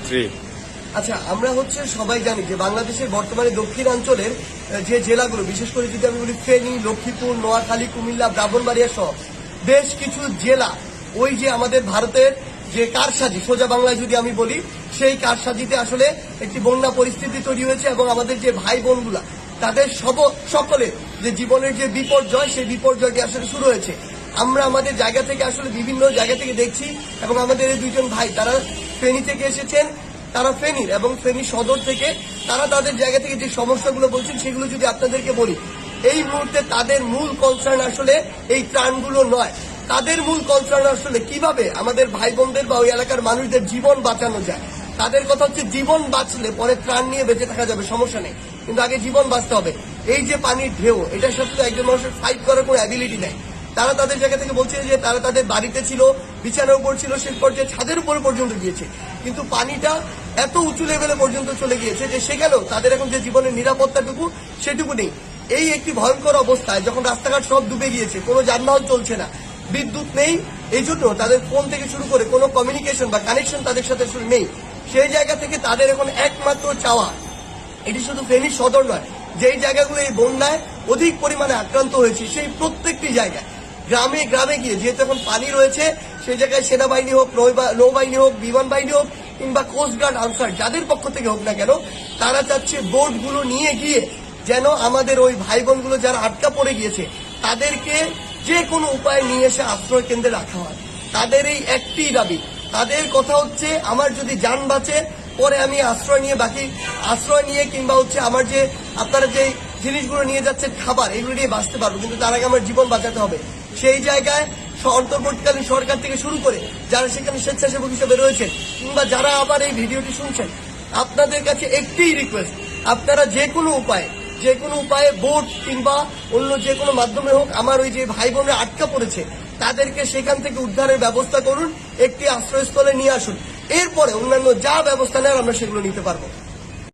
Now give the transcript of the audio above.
জি। আচ্ছা, আমরা সবাই জানি যে বাংলাদেশের বর্তমানে দক্ষিণাঞ্চলের যে জেলাগুলো, বিশেষ করে যদি আমি বলি ফেনী, লক্ষ্মীপুর, নোয়াখালী, কুমিল্লা, ব্রাহ্মণবাড়িয়া সহ বেশ কিছু জেলা ওই যে আমাদের ভারতের যে কারসাজি, সোজা বাংলায় যদি আমি বলি, সেই কারসাজিতে আসলে একটি বন্যা পরিস্থিতি তৈরি হয়েছে এবং আমাদের যে ভাই বোনগুলা তাদের সকলের যে জীবনের যে বিপর্যয়, সেই বিপর্যয়টি আসলে শুরু হয়েছে। আমরা আমাদের জায়গা থেকে আসলে বিভিন্ন জায়গা থেকে দেখছি এবং আমাদের এই দুইজন ভাই তারা ফেনী থেকে এসেছেন, তারা ফেনীর এবং ফেনী সদর থেকে তারা তাদের জায়গা থেকে যে সমস্যাগুলো বলছেন সেগুলো যদি আপনাদেরকে বলি, এই মুহূর্তে তাদের মূল কনসার্ন আসলে এই ত্রাণগুলো নয়। তাদের মূল কনসার্ন আসলে কিভাবে আমাদের ভাই বোনদের বা ওই এলাকার মানুষদের জীবন বাঁচানো যায়। তাদের কথা জীবন বাঁচলে পরে ত্রাণ নিয়ে বেঁচে থাকা যাবে, সমস্যা নেই, কিন্তু আগে জীবন বাঁচতে হবে। এই যে পানির ঢেউ, এটার সাথে একজন মানুষের ফাইট করার কোনো অ্যাবিলিটি নেই। তারা তাদের জায়গা থেকে বলছে যে তারা তাদের বাড়িতে ছিল, বিছানার উপর ছিল, সেই পর্যায়ে ছাদের উপরে পর্যন্ত গিয়েছে, কিন্তু পানিটা এত উঁচু লেভেলে পর্যন্ত চলে গিয়েছে যে সেখানেও তাদের এখন যে জীবনের নিরাপত্তাটুকু সেটুকু নেই। এই একটি ভয়ঙ্কর অবস্থায় যখন রাস্তাঘাট সব ডুবে গিয়েছে, কোনো যানবাহন চলছে না, বিদ্যুৎ নেই, এই জন্য তাদের ফোন থেকে শুরু করে কোনো কমিউনিকেশন বা কানেকশন তাদের সাথে নেই। সেই জায়গা থেকে তাদের এখন একমাত্র চাওয়া, এটি শুধু ফেনী সদর নয়, যেই জায়গাগুলো এই বন্যায় অধিক পরিমাণে আক্রান্ত হয়েছে সেই প্রত্যেকটি জায়গায় গ্রামে গ্রামে গিয়ে, যেহেতু এখন পানি রয়েছে, সেই জায়গায় সেনাবাহিনী হোক, নৌবাহিনী হোক, বিমান বাহিনী হোক, কিংবা কোস্টগার্ড, আনসার, যাদের পক্ষ থেকে হোক না কেন, তারা চাচ্ছে বোটগুলো নিয়ে গিয়ে যেন আমাদের ওই ভাই বোনগুলো যারা আটকা পড়ে গিয়েছে তাদেরকে যে কোনো উপায়ে নিয়ে এসে আশ্রয় কেন্দ্রে রাখা হয়। তাদের এই একটি দাবি, তাদের কথা আমার যদি যান বাঁচে পরে আমি আশ্রয় নিয়ে কিংবা আমার যে আপনারা যে জিনিসগুলো নিয়ে যাচ্ছেন, খাবার, এগুলো নিয়ে বাঁচতে পারবো, কিন্তু তার আগে আমার জীবন বাঁচাতে হবে। সেই জায়গায় অন্তর্বর্তীকালীন সরকার থেকে শুরু করে যারা সেখানে স্বেচ্ছাসেবক হিসেবে রয়েছেন কিংবা যারা আবার এই ভিডিওটি শুনছেন, আপনাদের কাছে একটিই রিকোয়েস্ট, আপনারা যে কোনো উপায়ে বোট কিংবা অন্য যে কোনো মাধ্যমে হোক আমার ওই যে ভাই বোনরা আটকা পড়েছে তাদেরকে সেখান থেকে উদ্ধারের ব্যবস্থা করুন, একটি আশ্রয়স্থলে নিয়ে আসুন। এরপরে অন্যান্য যা ব্যবস্থা নেওয়ার আমরা সেগুলো নিতে পারবো।